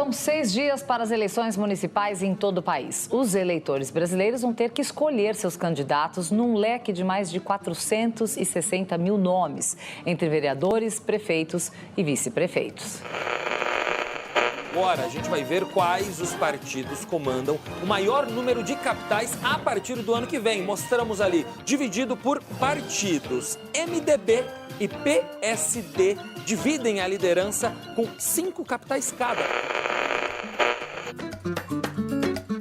Faltam 6 dias para as eleições municipais em todo o país. Os eleitores brasileiros vão ter que escolher seus candidatos num leque de mais de 460 mil nomes, entre vereadores, prefeitos e vice-prefeitos. Agora a gente vai ver quais os partidos comandam o maior número de capitais a partir do ano que vem. Mostramos ali, dividido por partidos. MDB e PSD dividem a liderança com 5 capitais cada.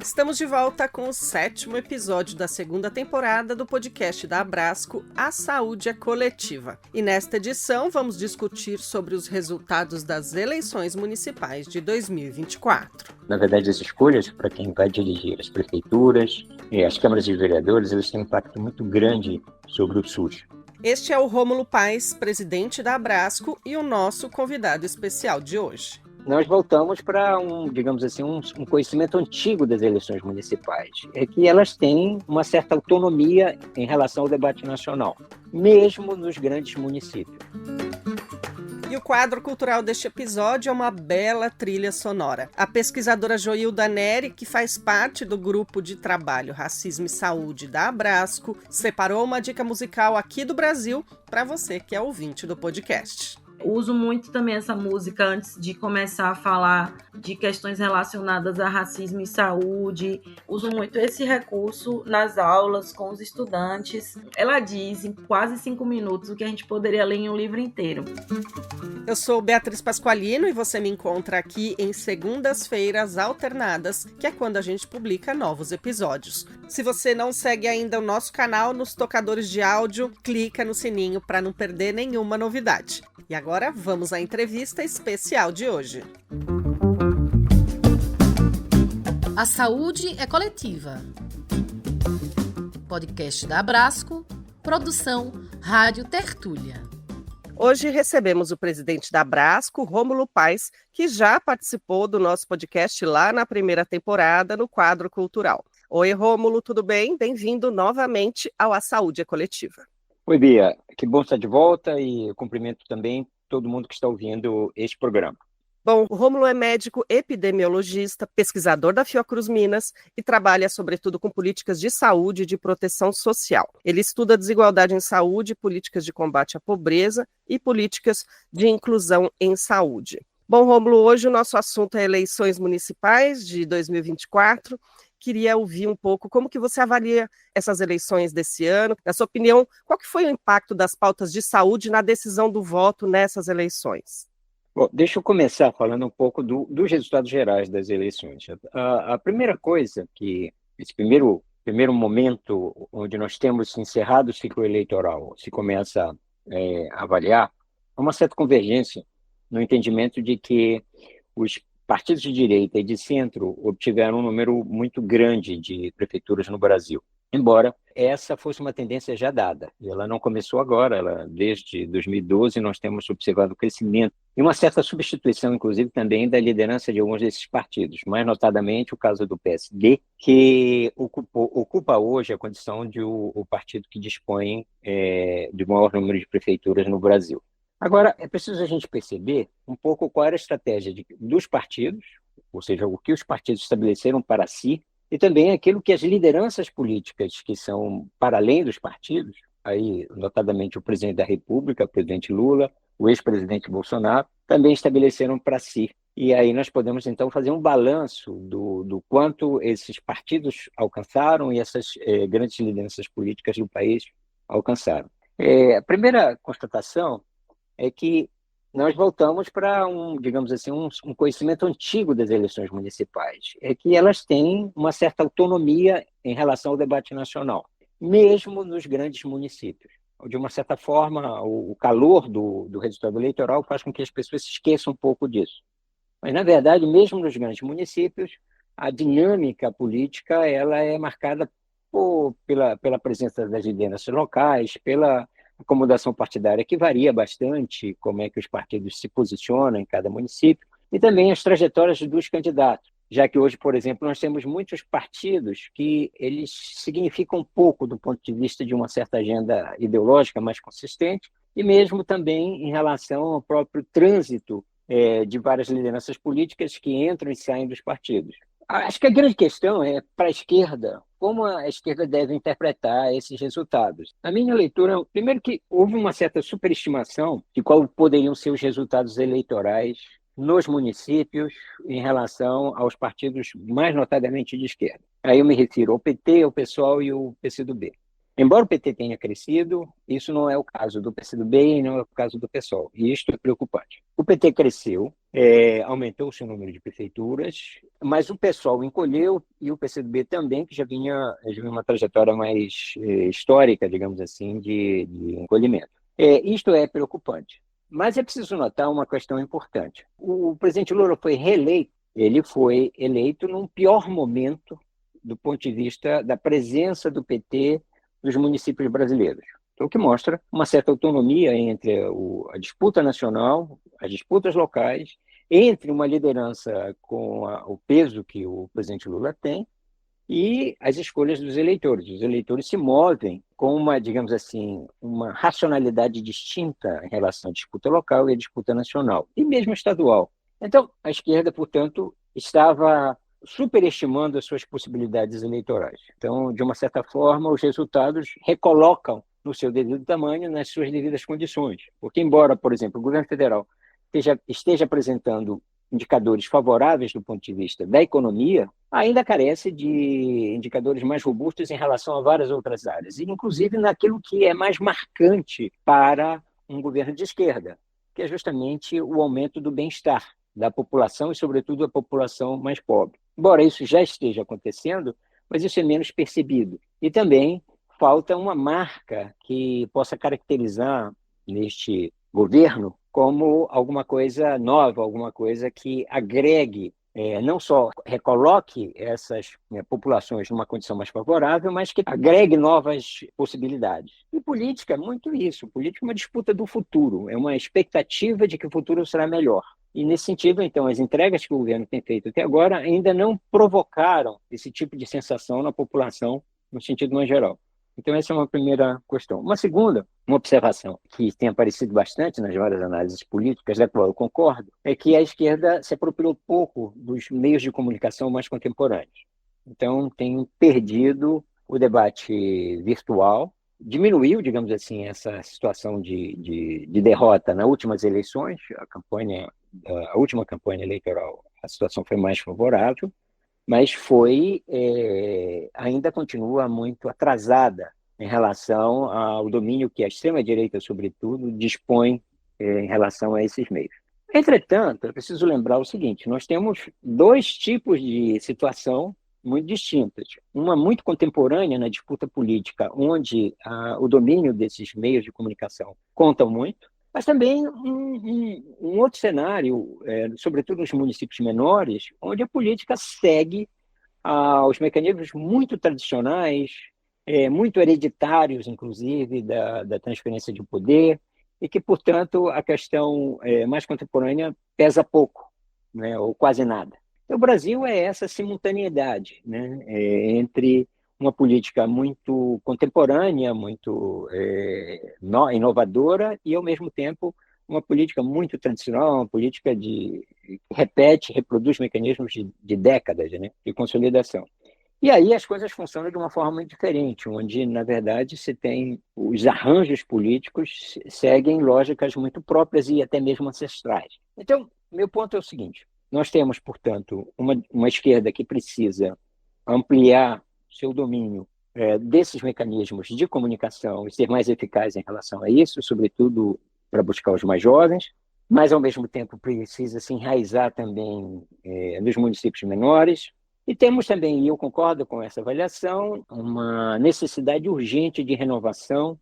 Estamos de volta com o 7º episódio da 2ª temporada do podcast da Abrasco, A Saúde é Coletiva. E nesta edição vamos discutir sobre os resultados das eleições municipais de 2024. Na verdade, as escolhas para quem vai dirigir as prefeituras e as câmaras de vereadores, eles têm um impacto muito grande sobre o SUS. Este é o Rômulo Paes, presidente da Abrasco, e o nosso convidado especial de hoje. Nós voltamos para um conhecimento antigo das eleições municipais, é que elas têm uma certa autonomia em relação ao debate nacional, mesmo nos grandes municípios. E o quadro cultural deste episódio é uma bela trilha sonora. A pesquisadora Joilda Neri, que faz parte do grupo de trabalho Racismo e Saúde da Abrasco, separou uma dica musical aqui do Brasil para você que é ouvinte do podcast. Uso muito também essa música antes de começar a falar de questões relacionadas a racismo e saúde. Uso muito esse recurso nas aulas com os estudantes. Ela diz em quase 5 minutos o que a gente poderia ler em um livro inteiro. Eu sou Beatriz Pasqualino e você me encontra aqui em segundas-feiras alternadas, que é quando a gente publica novos episódios. Se você não segue ainda o nosso canal nos tocadores de áudio, clica no sininho para não perder nenhuma novidade. E agora vamos à entrevista especial de hoje. A saúde é coletiva. Podcast da Abrasco, produção Rádio Tertúlia. Hoje recebemos o presidente da Abrasco, Rômulo Paes, que já participou do nosso podcast lá na primeira temporada, no quadro cultural. Oi, Rômulo, tudo bem? Bem-vindo novamente ao A Saúde é Coletiva. Oi, Bia, que bom estar de volta e eu cumprimento também todo mundo que está ouvindo este programa. Bom, o Rômulo é médico epidemiologista, pesquisador da Fiocruz Minas e trabalha sobretudo com políticas de saúde e de proteção social. Ele estuda desigualdade em saúde, políticas de combate à pobreza e políticas de inclusão em saúde. Bom, Rômulo, hoje o nosso assunto é eleições municipais de 2024. Queria ouvir um pouco como que você avalia essas eleições desse ano. Na sua opinião, qual que foi o impacto das pautas de saúde na decisão do voto nessas eleições? Bom, deixa eu começar falando um pouco dos resultados gerais das eleições. A primeira coisa que, esse primeiro momento onde nós temos encerrado o ciclo eleitoral, se começa a avaliar, é uma certa convergência no entendimento de que os partidos de direita e de centro obtiveram um número muito grande de prefeituras no Brasil, embora essa fosse uma tendência já dada. E ela não começou agora, desde 2012 nós temos observado o crescimento e uma certa substituição, inclusive, também da liderança de alguns desses partidos, mais notadamente o caso do PSD, que ocupa hoje a condição de o partido que dispõe do maior número de prefeituras no Brasil. Agora, é preciso a gente perceber um pouco qual era a estratégia dos partidos, ou seja, o que os partidos estabeleceram para si, e também aquilo que as lideranças políticas que são para além dos partidos, aí notadamente o presidente da República, o presidente Lula, o ex-presidente Bolsonaro, também estabeleceram para si. E aí nós podemos, então, fazer um balanço do quanto esses partidos alcançaram e essas grandes lideranças políticas do país alcançaram. A primeira constatação é que nós voltamos para um conhecimento antigo das eleições municipais, é que elas têm uma certa autonomia em relação ao debate nacional, mesmo nos grandes municípios. De uma certa forma, o calor do resultado eleitoral faz com que as pessoas se esqueçam um pouco disso. Mas, na verdade, mesmo nos grandes municípios, a dinâmica política ela é marcada pela presença das lideranças locais, pela acomodação partidária que varia bastante, como é que os partidos se posicionam em cada município, e também as trajetórias dos candidatos, já que hoje, por exemplo, nós temos muitos partidos que eles significam pouco do ponto de vista de uma certa agenda ideológica mais consistente, e mesmo também em relação ao próprio trânsito de várias lideranças políticas que entram e saem dos partidos. Acho que a grande questão é, para a esquerda, como a esquerda deve interpretar esses resultados. A minha leitura, primeiro que houve uma certa superestimação de qual poderiam ser os resultados eleitorais nos municípios em relação aos partidos mais notadamente de esquerda. Aí eu me refiro ao PT, ao PSOL e ao PCdoB. Embora o PT tenha crescido, isso não é o caso do PCdoB e não é o caso do PSOL. E isto é preocupante. O PT cresceu, aumentou o seu número de prefeituras, mas o PSOL encolheu e o PCdoB também, que já vinha uma trajetória mais histórica, digamos assim, de encolhimento. Isto é preocupante. Mas é preciso notar uma questão importante. O presidente Lula foi reeleito, ele foi eleito num pior momento do ponto de vista da presença do PT dos municípios brasileiros. O que mostra uma certa autonomia entre a disputa nacional, as disputas locais, entre uma liderança com o peso que o presidente Lula tem e as escolhas dos eleitores. Os eleitores se movem com uma, digamos assim, uma racionalidade distinta em relação à disputa local e à disputa nacional, e mesmo estadual. Então, a esquerda, portanto, estava superestimando as suas possibilidades eleitorais. Então, de uma certa forma, os resultados recolocam no seu devido tamanho, nas suas devidas condições. Porque, embora, por exemplo, o governo federal esteja apresentando indicadores favoráveis do ponto de vista da economia, ainda carece de indicadores mais robustos em relação a várias outras áreas, e inclusive naquilo que é mais marcante para um governo de esquerda, que é justamente o aumento do bem-estar da população e, sobretudo, da população mais pobre. Embora isso já esteja acontecendo, mas isso é menos percebido. E também falta uma marca que possa caracterizar neste governo como alguma coisa nova, alguma coisa que agregue, não só recoloque essas populações numa condição mais favorável, mas que agregue novas possibilidades. E política é muito isso. Política é uma disputa do futuro, é uma expectativa de que o futuro será melhor. E, nesse sentido, então, as entregas que o governo tem feito até agora ainda não provocaram esse tipo de sensação na população, no sentido mais geral. Então, essa é uma primeira questão. Uma segunda, uma observação que tem aparecido bastante nas várias análises políticas, da qual eu concordo, é que a esquerda se apropriou pouco dos meios de comunicação mais contemporâneos. Então, tem perdido o debate virtual, diminuiu, digamos assim, essa situação de derrota nas últimas eleições. A última campanha eleitoral, a situação foi mais favorável, mas ainda continua muito atrasada em relação ao domínio que a extrema-direita, sobretudo, dispõe em relação a esses meios. Entretanto, é preciso lembrar o seguinte: nós temos dois tipos de situação muito distintas. Uma muito contemporânea na disputa política, onde o domínio desses meios de comunicação conta muito, mas também um outro cenário, sobretudo nos municípios menores, onde a política segue aos mecanismos muito tradicionais, muito hereditários, inclusive, da transferência de poder, e que, portanto, a questão mais contemporânea pesa pouco, né, ou quase nada. O Brasil é essa simultaneidade, né, entre uma política muito contemporânea, muito inovadora, e, ao mesmo tempo, uma política muito tradicional, uma política que reproduz mecanismos de décadas, né, de consolidação. E aí as coisas funcionam de uma forma muito diferente, onde, na verdade, se tem os arranjos políticos seguem lógicas muito próprias e até mesmo ancestrais. Então, meu ponto é o seguinte: nós temos, portanto, uma esquerda que precisa ampliar seu domínio desses mecanismos de comunicação e ser mais eficaz em relação a isso, sobretudo para buscar os mais jovens, mas, ao mesmo tempo, precisa se enraizar também nos municípios menores. E temos também, e eu concordo com essa avaliação, uma necessidade urgente de renovação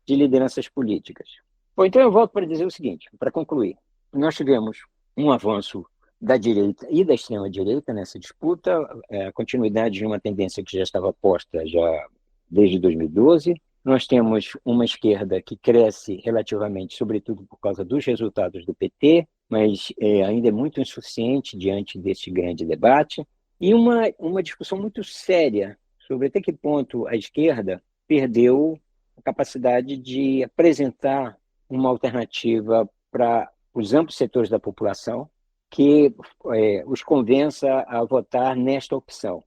de lideranças políticas. Bom, então eu volto para dizer o seguinte, para concluir: nós tivemos um avanço da direita e da extrema-direita nessa disputa, a continuidade de uma tendência que já estava posta já desde 2012. Nós temos uma esquerda que cresce relativamente, sobretudo por causa dos resultados do PT, mas ainda é muito insuficiente diante desse grande debate. E uma discussão muito séria sobre até que ponto a esquerda perdeu a capacidade de apresentar uma alternativa para os amplos setores da população que os convença a votar nesta opção.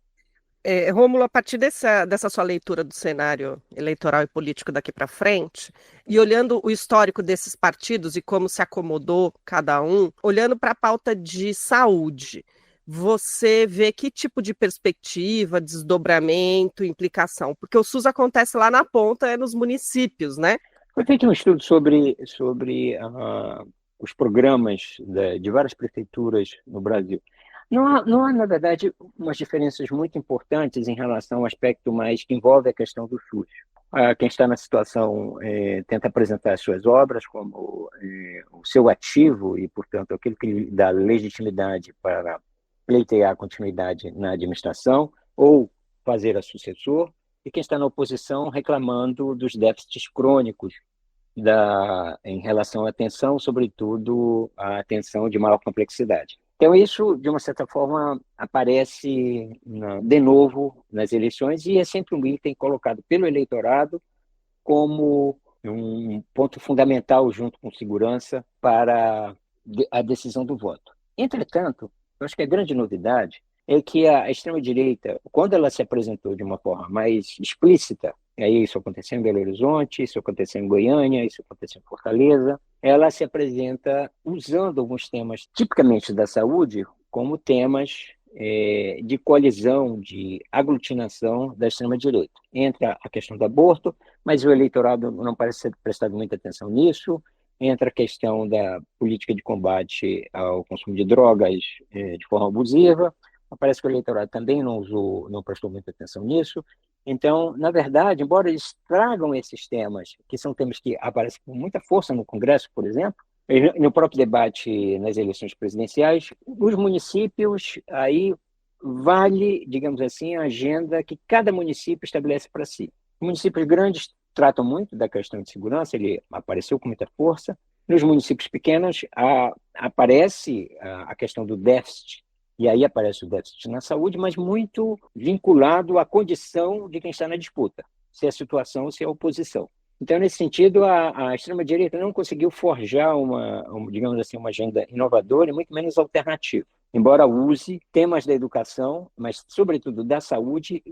Rômulo, a partir dessa sua leitura do cenário eleitoral e político daqui para frente, e olhando o histórico desses partidos e como se acomodou cada um, olhando para a pauta de saúde, você vê que tipo de perspectiva, desdobramento, implicação? Porque o SUS acontece lá na ponta, nos municípios, né? Foi feito um estudo sobre os programas de várias prefeituras no Brasil. Não há, na verdade, umas diferenças muito importantes em relação ao aspecto mais que envolve a questão do SUS. Quem está na situação tenta apresentar as suas obras como o seu ativo e, portanto, aquilo que lhe dá legitimidade para pleitear a continuidade na administração ou fazer a sucessor, e quem está na oposição reclamando dos déficits crônicos em relação à atenção, sobretudo a atenção de maior complexidade. Então, isso, de uma certa forma, aparece de novo nas eleições e é sempre um item colocado pelo eleitorado como um ponto fundamental, junto com segurança, para a decisão do voto. Entretanto, eu acho que a grande novidade é que a extrema-direita, quando ela se apresentou de uma forma mais explícita, aí isso aconteceu em Belo Horizonte, isso aconteceu em Goiânia, isso aconteceu em Fortaleza, ela se apresenta usando alguns temas tipicamente da saúde como temas de coalizão, de aglutinação da extrema-direita. Entra a questão do aborto, mas o eleitorado não parece ter prestado muita atenção nisso. Entra a questão da política de combate ao consumo de drogas de forma abusiva. Parece que o eleitorado também não prestou muita atenção nisso. Então, na verdade, embora eles tragam esses temas, que são temas que aparecem com muita força no Congresso, por exemplo, no próprio debate nas eleições presidenciais, os municípios, aí vale, digamos assim, a agenda que cada município estabelece para si. Municípios grandes tratam muito da questão de segurança, ele apareceu com muita força. Nos municípios pequenos, aparece a questão do déficit, e aí aparece o déficit na saúde, mas muito vinculado à condição de quem está na disputa, se é a situação ou se é a oposição. Então, nesse sentido, a extrema-direita não conseguiu forjar digamos assim, uma agenda inovadora e muito menos alternativa, embora use temas da educação, mas, sobretudo, da saúde,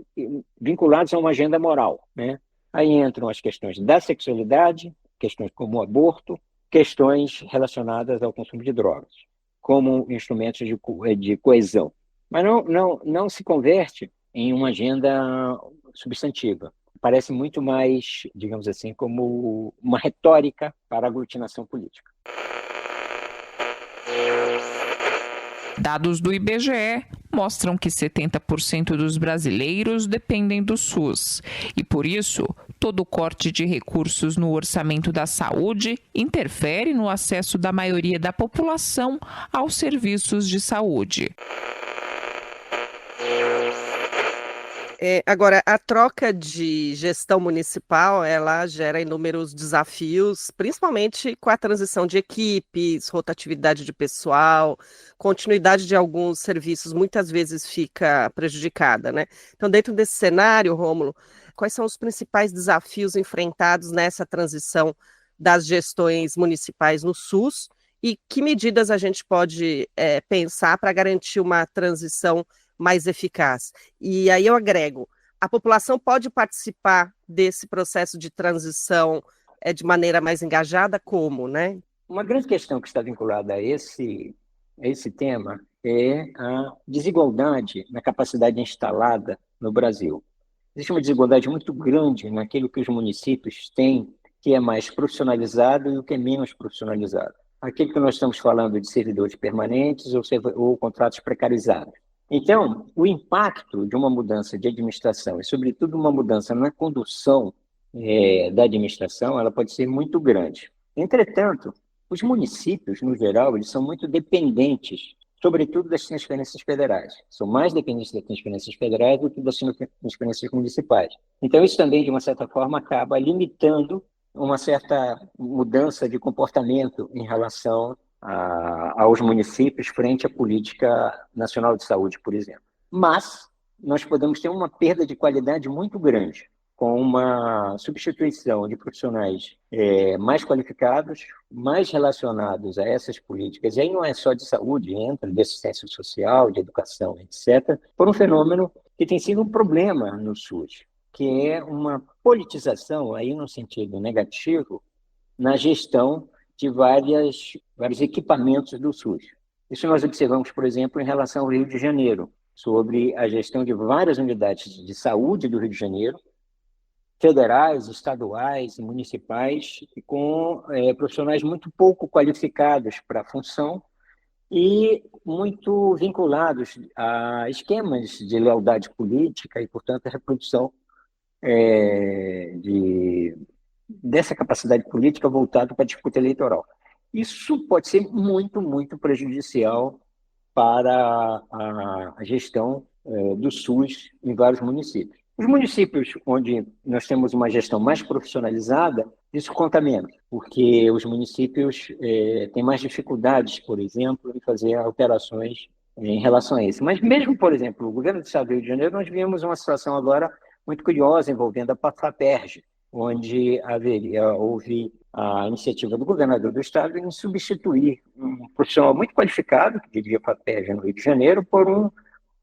vinculados a uma agenda moral, né? Aí entram as questões da sexualidade, questões como o aborto, questões relacionadas ao consumo de drogas, como instrumentos de coesão. Mas não se converte em uma agenda substantiva. Parece muito mais, digamos assim, como uma retórica para a aglutinação política. Dados do IBGE mostram que 70% dos brasileiros dependem do SUS e, por isso, todo corte de recursos no orçamento da saúde interfere no acesso da maioria da população aos serviços de saúde. Agora, a troca de gestão municipal, ela gera inúmeros desafios, principalmente com a transição de equipes, rotatividade de pessoal, continuidade de alguns serviços muitas vezes fica prejudicada, né? Então, dentro desse cenário, Rômulo, quais são os principais desafios enfrentados nessa transição das gestões municipais no SUS e que medidas a gente pode pensar para garantir uma transição mais eficaz? E aí eu agrego, a população pode participar desse processo de transição de maneira mais engajada? Como, né? Uma grande questão que está vinculada a esse tema é a desigualdade na capacidade instalada no Brasil. Existe uma desigualdade muito grande naquilo que os municípios têm, que é mais profissionalizado e o que é menos profissionalizado. Aquilo que nós estamos falando de servidores permanentes ou contratos precarizados. Então, o impacto de uma mudança de administração e, sobretudo, uma mudança na condução da administração, ela pode ser muito grande. Entretanto, os municípios, no geral, eles são muito dependentes, sobretudo das transferências federais. São mais dependentes das transferências federais do que das transferências municipais. Então, isso também, de uma certa forma, acaba limitando uma certa mudança de comportamento em relação aos municípios frente à política nacional de saúde, por exemplo. Mas nós podemos ter uma perda de qualidade muito grande. com uma substituição de profissionais mais qualificados, mais relacionados a essas políticas, e aí não é só de saúde, entra de assistência social, de educação, etc., por um fenômeno que tem sido um problema no SUS, que é uma politização, aí no sentido negativo, na gestão de vários equipamentos do SUS. Isso nós observamos, por exemplo, em relação ao Rio de Janeiro, sobre a gestão de várias unidades de saúde do Rio de Janeiro, federais, estaduais e municipais, com profissionais muito pouco qualificados para a função e muito vinculados a esquemas de lealdade política e, portanto, a reprodução dessa capacidade política voltada para a disputa eleitoral. Isso pode ser muito, muito prejudicial para a gestão do SUS em vários municípios. Os municípios onde nós temos uma gestão mais profissionalizada, isso conta menos, porque os municípios têm mais dificuldades, por exemplo, em fazer alterações em relação a isso. Mas mesmo, por exemplo, o governo do Estado do Rio de Janeiro, nós vimos uma situação agora muito curiosa envolvendo a FAPERJ, onde houve a iniciativa do governador do Estado em substituir um profissional muito qualificado, que dirigia a FAPERJ no Rio de Janeiro, por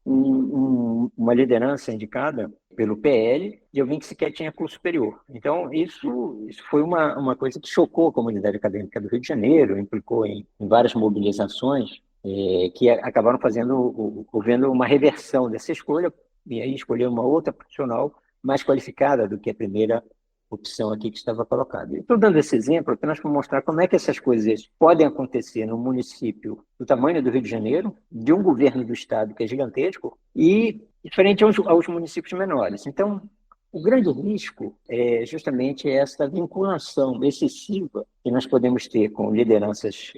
uma liderança indicada pelo PL de alguém que sequer tinha curso superior. Então, isso foi uma coisa que chocou a comunidade acadêmica do Rio de Janeiro, implicou em várias mobilizações que acabaram havendo uma reversão dessa escolha, e aí escolher uma outra profissional mais qualificada do que a primeira opção aqui que estava colocada. Estou dando esse exemplo apenas para mostrar como é que essas coisas podem acontecer num município do tamanho do Rio de Janeiro, de um governo do Estado que é gigantesco, e diferente aos municípios menores. Então, o grande risco é justamente essa vinculação excessiva que nós podemos ter com lideranças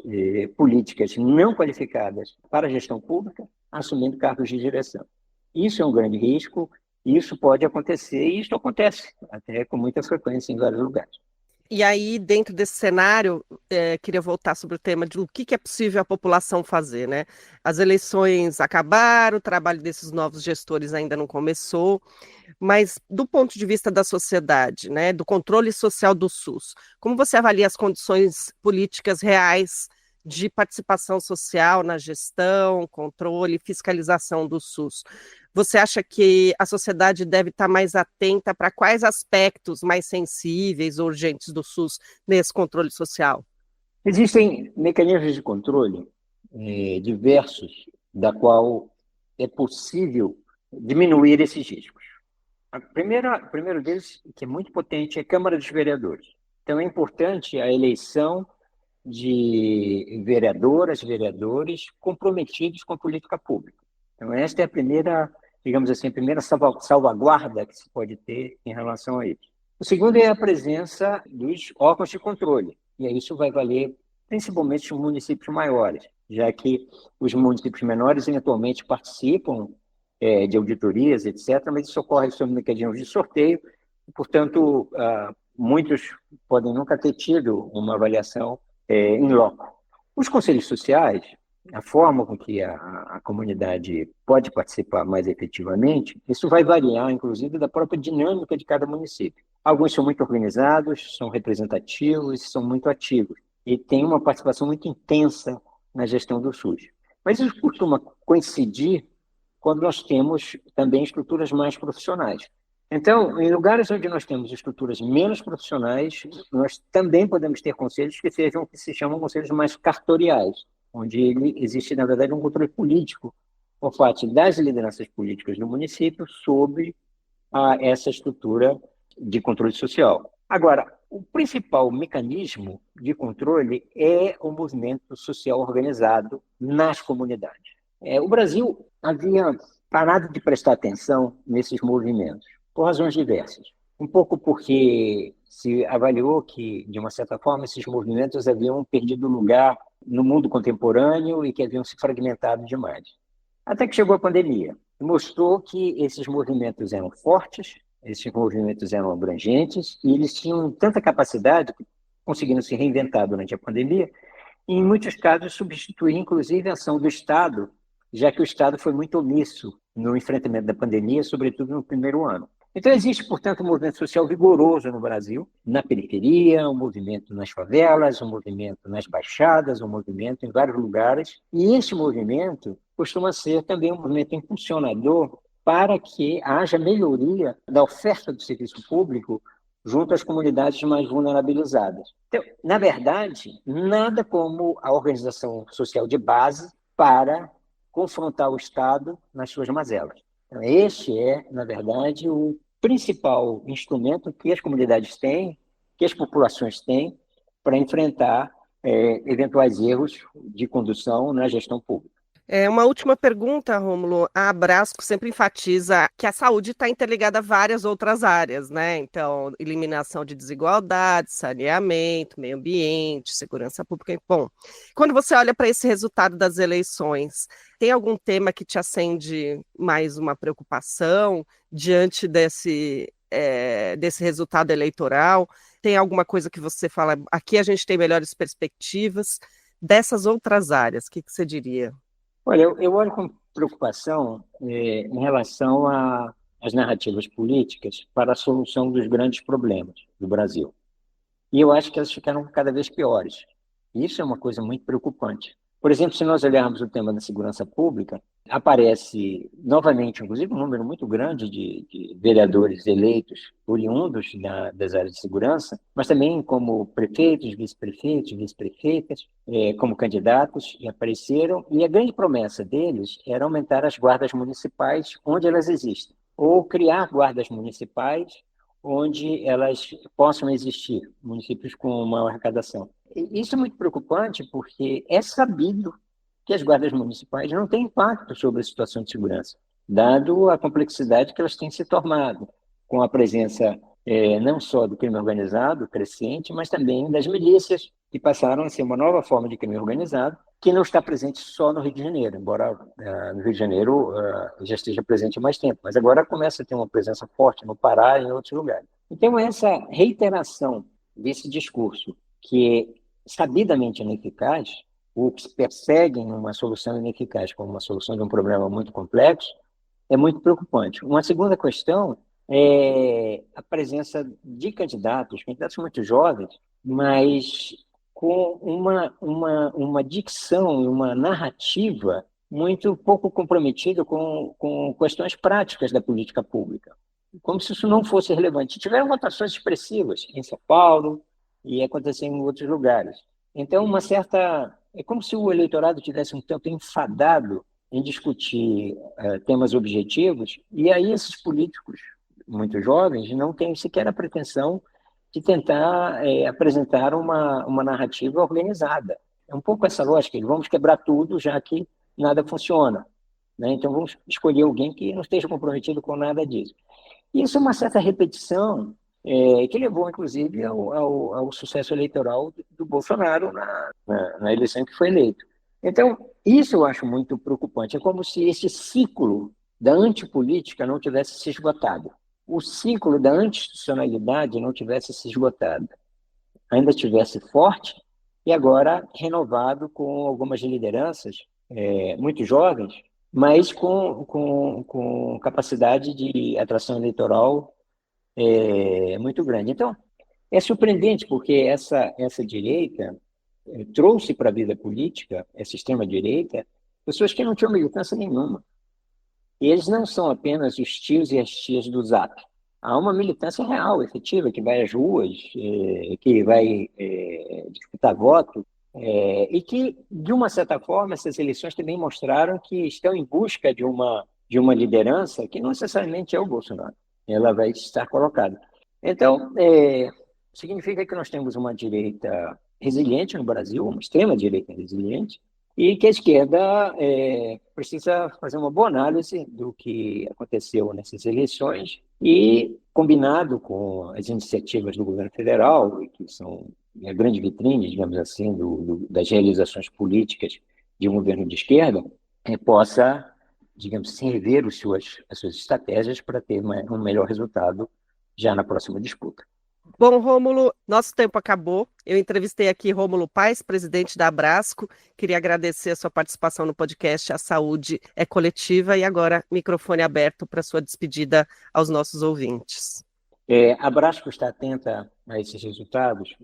políticas não qualificadas para a gestão pública, assumindo cargos de direção. Isso é um grande risco. Isso pode acontecer, e isso acontece até com muita frequência em vários lugares. E aí, dentro desse cenário, queria voltar sobre o tema de o que é possível a população fazer, né? As eleições acabaram, o trabalho desses novos gestores ainda não começou, mas do ponto de vista da sociedade, né, do controle social do SUS, como você avalia as condições políticas reais de participação social na gestão, controle e fiscalização do SUS? Você acha que a sociedade deve estar mais atenta para quais aspectos mais sensíveis ou urgentes do SUS nesse controle social? Existem mecanismos de controle diversos, da qual é possível diminuir esses riscos. O primeiro deles, que é muito potente, é a Câmara dos Vereadores. Então, é importante a eleição de vereadoras, vereadores comprometidos com a política pública. Então, esta é a primeira, digamos assim, a primeira salvaguarda que se pode ter em relação a isso. O segundo é a presença dos órgãos de controle, e aí isso vai valer principalmente nos municípios maiores, já que os municípios menores eventualmente participam de auditorias, etc., mas isso ocorre sob mecanismos de sorteio, e, portanto, muitos podem nunca ter tido uma avaliação em loco. Os conselhos sociais, a forma com que a comunidade pode participar mais efetivamente, isso vai variar, inclusive, da própria dinâmica de cada município. Alguns são muito organizados, são representativos, são muito ativos e têm uma participação muito intensa na gestão do SUS. Mas isso costuma coincidir quando nós temos também estruturas mais profissionais. Então, em lugares onde nós temos estruturas menos profissionais, nós também podemos ter conselhos que sejam o que se chamam conselhos mais cartoriais, onde existe, na verdade, um controle político por parte das lideranças políticas do município sobre essa estrutura de controle social. Agora, o principal mecanismo de controle é o movimento social organizado nas comunidades. O Brasil havia parado de prestar atenção nesses movimentos, por razões diversas. Um pouco porque se avaliou que, de uma certa forma, esses movimentos haviam perdido lugar no mundo contemporâneo e que haviam se fragmentado demais. Até que chegou a pandemia e mostrou que esses movimentos eram fortes, esses movimentos eram abrangentes e eles tinham tanta capacidade, conseguindo se reinventar durante a pandemia, e, em muitos casos, substituir, inclusive, a ação do Estado, já que o Estado foi muito omisso no enfrentamento da pandemia, sobretudo no primeiro ano. Então, existe, portanto, um movimento social vigoroso no Brasil, na periferia, um movimento nas favelas, um movimento nas baixadas, um movimento em vários lugares. E esse movimento costuma ser também um movimento impulsionador para que haja melhoria da oferta do serviço público junto às comunidades mais vulnerabilizadas. Então, na verdade, nada como a organização social de base para confrontar o Estado nas suas mazelas. Então, este é, na verdade, o principal instrumento que as comunidades têm, que as populações têm, para enfrentar eventuais erros de condução na gestão pública. Uma última pergunta, Rômulo. A Abrasco sempre enfatiza que a saúde está interligada a várias outras áreas, né? Então, eliminação de desigualdades, saneamento, meio ambiente, segurança pública. Bom, quando você olha para esse resultado das eleições, tem algum tema que te acende mais uma preocupação diante desse resultado eleitoral? Tem alguma coisa que você fala, aqui a gente tem melhores perspectivas dessas outras áreas? O que você diria? Olha, eu olho com preocupação em relação às narrativas políticas para a solução dos grandes problemas do Brasil. E eu acho que elas ficaram cada vez piores. Isso é uma coisa muito preocupante. Por exemplo, se nós olharmos o tema da segurança pública, aparece novamente, inclusive, um número muito grande de vereadores eleitos oriundos das áreas de segurança, mas também como prefeitos, vice-prefeitos, vice-prefeitas, como candidatos, e apareceram. E a grande promessa deles era aumentar as guardas municipais onde elas existem, ou criar guardas municipais onde elas possam existir, municípios com maior arrecadação. Isso é muito preocupante porque é sabido que as guardas municipais não têm impacto sobre a situação de segurança, dado a complexidade que elas têm se tornado, com a presença não só do crime organizado crescente, mas também das milícias, que passaram a ser uma nova forma de crime organizado, que não está presente só no Rio de Janeiro, embora no Rio de Janeiro já esteja presente há mais tempo, mas agora começa a ter uma presença forte no Pará e em outros lugares. Então, essa reiteração desse discurso, que é sabidamente ineficaz, ou que perseguem uma solução ineficaz como uma solução de um problema muito complexo, é muito preocupante. Uma segunda questão é a presença de candidatos muito jovens, mas com uma dicção e uma narrativa muito pouco comprometida com questões práticas da política pública, como se isso não fosse relevante. Tiveram votações expressivas em São Paulo e acontecendo em outros lugares. Então, é como se o eleitorado tivesse um tanto enfadado em discutir temas objetivos, e aí esses políticos muito jovens não têm sequer a pretensão de tentar apresentar uma narrativa organizada. É um pouco essa lógica, vamos quebrar tudo, já que nada funciona, né? Então vamos escolher alguém que não esteja comprometido com nada disso. Isso é uma certa repetição que levou, inclusive, ao sucesso eleitoral do Bolsonaro na eleição que foi eleito. Então, isso eu acho muito preocupante. É como se esse ciclo da antipolítica não tivesse se esgotado. O ciclo da anti-institucionalidade não tivesse se esgotado. Ainda estivesse forte e agora renovado com algumas lideranças muito jovens, mas com capacidade de atração eleitoral muito grande. Então, é surpreendente porque essa direita trouxe para a vida política, essa extrema-direita, pessoas que não tinham militância nenhuma. E eles não são apenas os tios e as tias do Zap. Há uma militância real, efetiva, que vai às ruas, que vai disputar voto, e que, de uma certa forma, essas eleições também mostraram que estão em busca de uma liderança que não necessariamente é o Bolsonaro. Ela vai estar colocada. Então, significa que nós temos uma direita resiliente no Brasil, uma extrema-direita resiliente, e que a esquerda precisa fazer uma boa análise do que aconteceu nessas eleições e, combinado com as iniciativas do governo federal, que são a grande vitrine, digamos assim, das realizações políticas de um governo de esquerda, possa, digamos assim, rever as suas estratégias para ter um melhor resultado já na próxima disputa. Bom, Rômulo, nosso tempo acabou. Eu entrevistei aqui Rômulo Paes, presidente da Abrasco. Queria agradecer a sua participação no podcast A Saúde é Coletiva e agora microfone aberto para sua despedida aos nossos ouvintes. A Abrasco está atenta a esses resultados,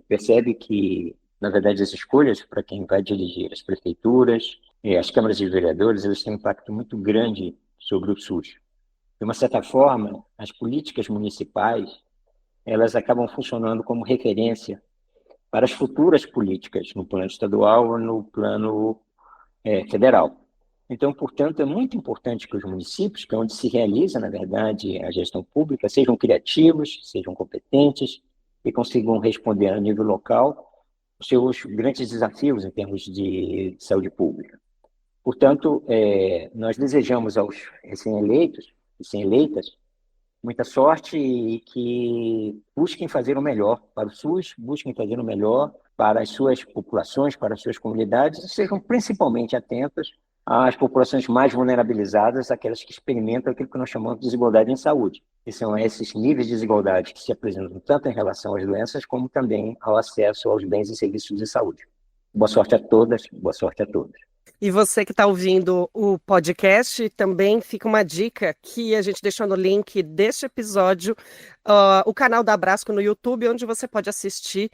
percebe que, na verdade, as escolhas para quem vai dirigir as prefeituras, as câmaras de vereadores, elas têm um impacto muito grande sobre o SUS. De uma certa forma, as políticas municipais elas acabam funcionando como referência para as futuras políticas no plano estadual ou no plano federal. Então, portanto, é muito importante que os municípios, que é onde se realiza, na verdade, a gestão pública, sejam criativos, sejam competentes e consigam responder a nível local os seus grandes desafios em termos de saúde pública. Portanto, nós desejamos aos recém-eleitos e recém-eleitas muita sorte e que busquem fazer o melhor para o SUS, busquem fazer o melhor para as suas populações, para as suas comunidades, e sejam principalmente atentos às populações mais vulnerabilizadas, aquelas que experimentam aquilo que nós chamamos de desigualdade em saúde, que são esses níveis de desigualdade que se apresentam tanto em relação às doenças, como também ao acesso aos bens e serviços de saúde. Boa sorte a todas, boa sorte a todos. E você que está ouvindo o podcast, também fica uma dica que a gente deixou no link deste episódio, o canal da Abrasco no YouTube, onde você pode assistir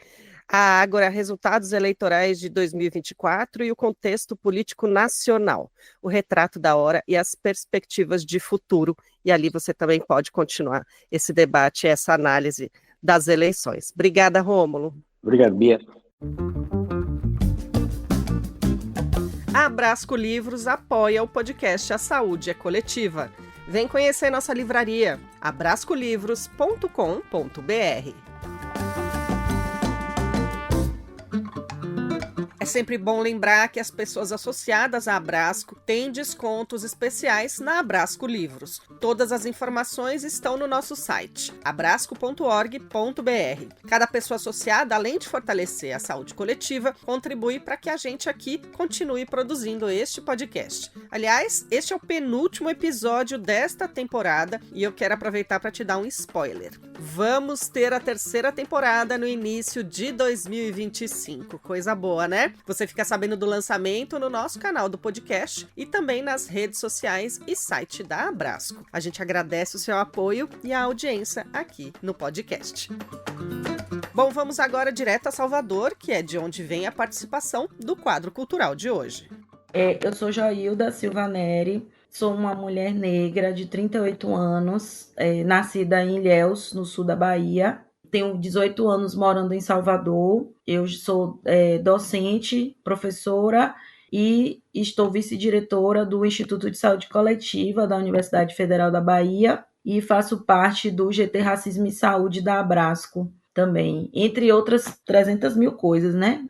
a Ágora Resultados Eleitorais de 2024 e o contexto político nacional, o retrato da hora e as perspectivas de futuro. E ali você também pode continuar esse debate, essa análise das eleições. Obrigada, Rômulo. Obrigado, Bia. A Abrasco Livros apoia o podcast A Saúde é Coletiva. Vem conhecer nossa livraria, abrascolivros.com.br. É sempre bom lembrar que as pessoas associadas à Abrasco têm descontos especiais na Abrasco Livros. Todas as informações estão no nosso site, abrasco.org.br. Cada pessoa associada, além de fortalecer a saúde coletiva, contribui para que a gente aqui continue produzindo este podcast. Aliás, este é o penúltimo episódio desta temporada e eu quero aproveitar para te dar um spoiler. Vamos ter a terceira temporada no início de 2025. Coisa boa, né? Você fica sabendo do lançamento no nosso canal do podcast e também nas redes sociais e site da Abrasco. A gente agradece o seu apoio e a audiência aqui no podcast. Bom, vamos agora direto a Salvador, que é de onde vem a participação do quadro cultural de hoje. Eu sou Joilda Silva Neri, sou uma mulher negra de 38 anos, nascida em Ilhéus, no sul da Bahia. Tenho 18 anos morando em Salvador. Eu sou docente, professora e estou vice-diretora do Instituto de Saúde Coletiva da Universidade Federal da Bahia e faço parte do GT Racismo e Saúde da Abrasco também, entre outras 300 mil coisas, né?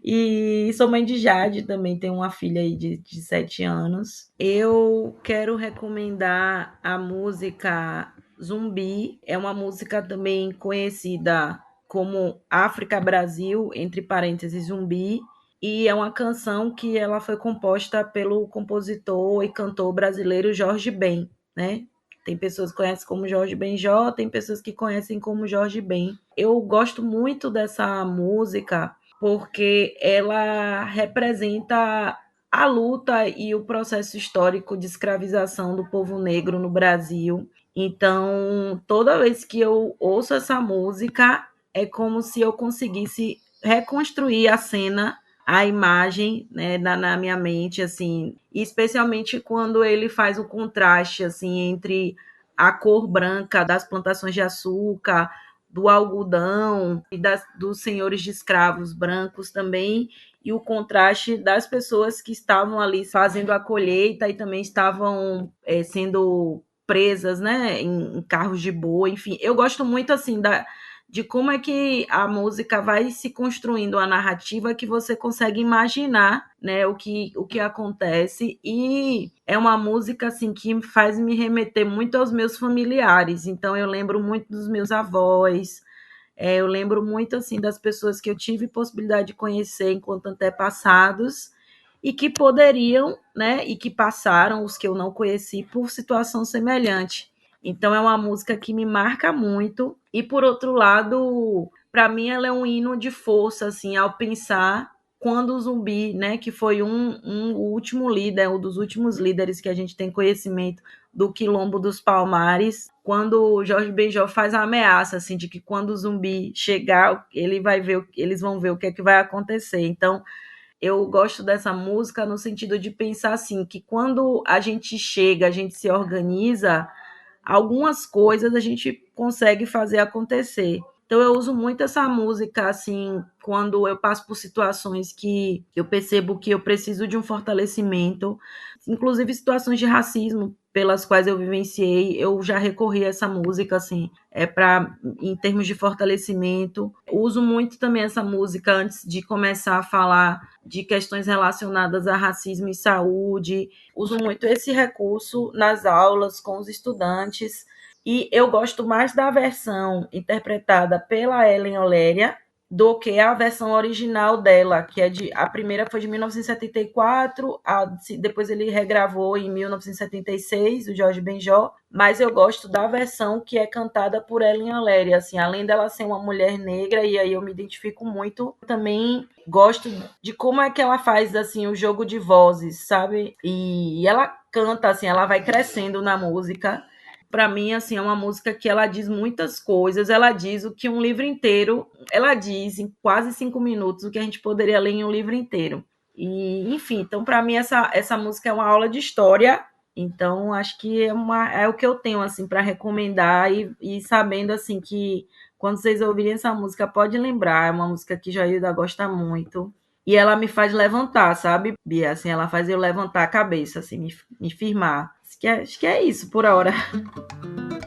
E sou mãe de Jade, também tenho uma filha aí de 7 anos. Eu quero recomendar a música Zumbi, é uma música também conhecida como África Brasil, entre parênteses Zumbi, e é uma canção que ela foi composta pelo compositor e cantor brasileiro Jorge Ben, né? Tem pessoas que conhecem como Jorge Benjó, tem pessoas que conhecem como Jorge Ben. Eu gosto muito dessa música porque ela representa a luta e o processo histórico de escravização do povo negro no Brasil. Então, toda vez que eu ouço essa música, é como se eu conseguisse reconstruir a cena, a imagem, né, na minha mente, assim, especialmente quando ele faz o contraste, assim, entre a cor branca das plantações de açúcar, do algodão e dos senhores de escravos brancos também, e o contraste das pessoas que estavam ali fazendo a colheita e também estavam sendo presas, né, em carros de boi, enfim. Eu gosto muito, assim, de como é que a música vai se construindo a narrativa que você consegue imaginar, né, o que acontece, e é uma música assim que faz me remeter muito aos meus familiares. Então eu lembro muito dos meus avós, eu lembro muito assim das pessoas que eu tive possibilidade de conhecer enquanto antepassados e que poderiam, né, e que passaram, os que eu não conheci, por situação semelhante. Então é uma música que me marca muito. E por outro lado, para mim ela é um hino de força, assim, ao pensar quando o Zumbi, né, que foi o último líder, um dos últimos líderes que a gente tem conhecimento do Quilombo dos Palmares, quando o Jorge Benjor faz a ameaça, assim, de que quando o Zumbi chegar, eles vão ver o que é que vai acontecer. Então, eu gosto dessa música no sentido de pensar assim, que quando a gente chega, a gente se organiza, algumas coisas a gente consegue fazer acontecer. Então eu uso muito essa música assim, quando eu passo por situações que eu percebo que eu preciso de um fortalecimento, inclusive situações de racismo pelas quais eu vivenciei, eu já recorri a essa música assim, em termos de fortalecimento. Uso muito também essa música antes de começar a falar de questões relacionadas a racismo e saúde. Uso muito esse recurso nas aulas com os estudantes. E eu gosto mais da versão interpretada pela Ellen Oléria do que a versão original dela, que a primeira foi de 1974, depois ele regravou em 1976, o Jorge Benjor, mas eu gosto da versão que é cantada por Ellen Oléria, assim, além dela ser uma mulher negra, e aí eu me identifico muito, também gosto de como é que ela faz, assim, o jogo de vozes, sabe? E ela canta, assim, ela vai crescendo na música. Para mim, assim, é uma música que ela diz muitas coisas, ela diz o que um livro inteiro, ela diz em quase 5 minutos o que a gente poderia ler em um livro inteiro. E, enfim, então para mim essa música é uma aula de história, então acho que é o que eu tenho, assim, para recomendar e sabendo, assim, que quando vocês ouvirem essa música, pode lembrar, é uma música que Joilda gosta muito. E ela me faz levantar, sabe, Bia? Assim, ela faz eu levantar a cabeça, assim, me firmar. Acho que é isso por hora.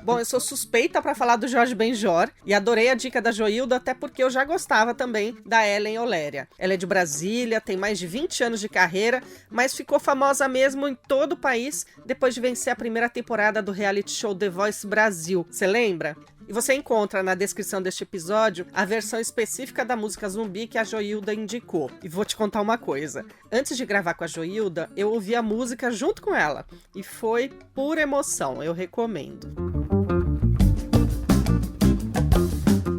Bom, eu sou suspeita para falar do Jorge Benjor e adorei a dica da Joilda, até porque eu já gostava também da Ellen Oléria. Ela é de Brasília, tem mais de 20 anos de carreira, mas ficou famosa mesmo em todo o país depois de vencer a primeira temporada do reality show The Voice Brasil. Você lembra? E você encontra na descrição deste episódio a versão específica da música Zumbi que a Joilda indicou. E vou te contar uma coisa. Antes de gravar com a Joilda, eu ouvi a música junto com ela. E foi pura emoção, eu recomendo.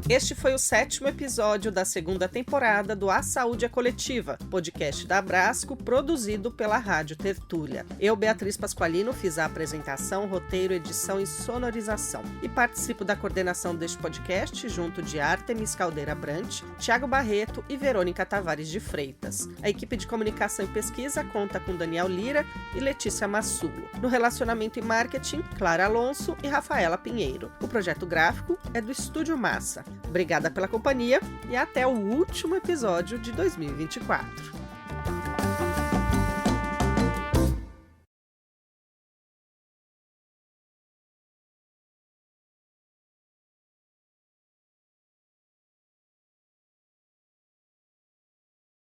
Este foi o 7º episódio da 2ª temporada do A Saúde é Coletiva, podcast da Abrasco, produzido pela Rádio Tertúlia. Eu, Beatriz Pasqualino, fiz a apresentação, roteiro, edição e sonorização. E participo da coordenação deste podcast junto de Artemis Caldeira Brant, Thiago Barreto e Verônica Tavares de Freitas. A equipe de comunicação e pesquisa conta com Daniel Lira e Letícia Massulo. No relacionamento e marketing, Clara Alonso e Rafaela Pinheiro. O projeto gráfico é do Estúdio Massa. Obrigada pela companhia e até o último episódio de 2024.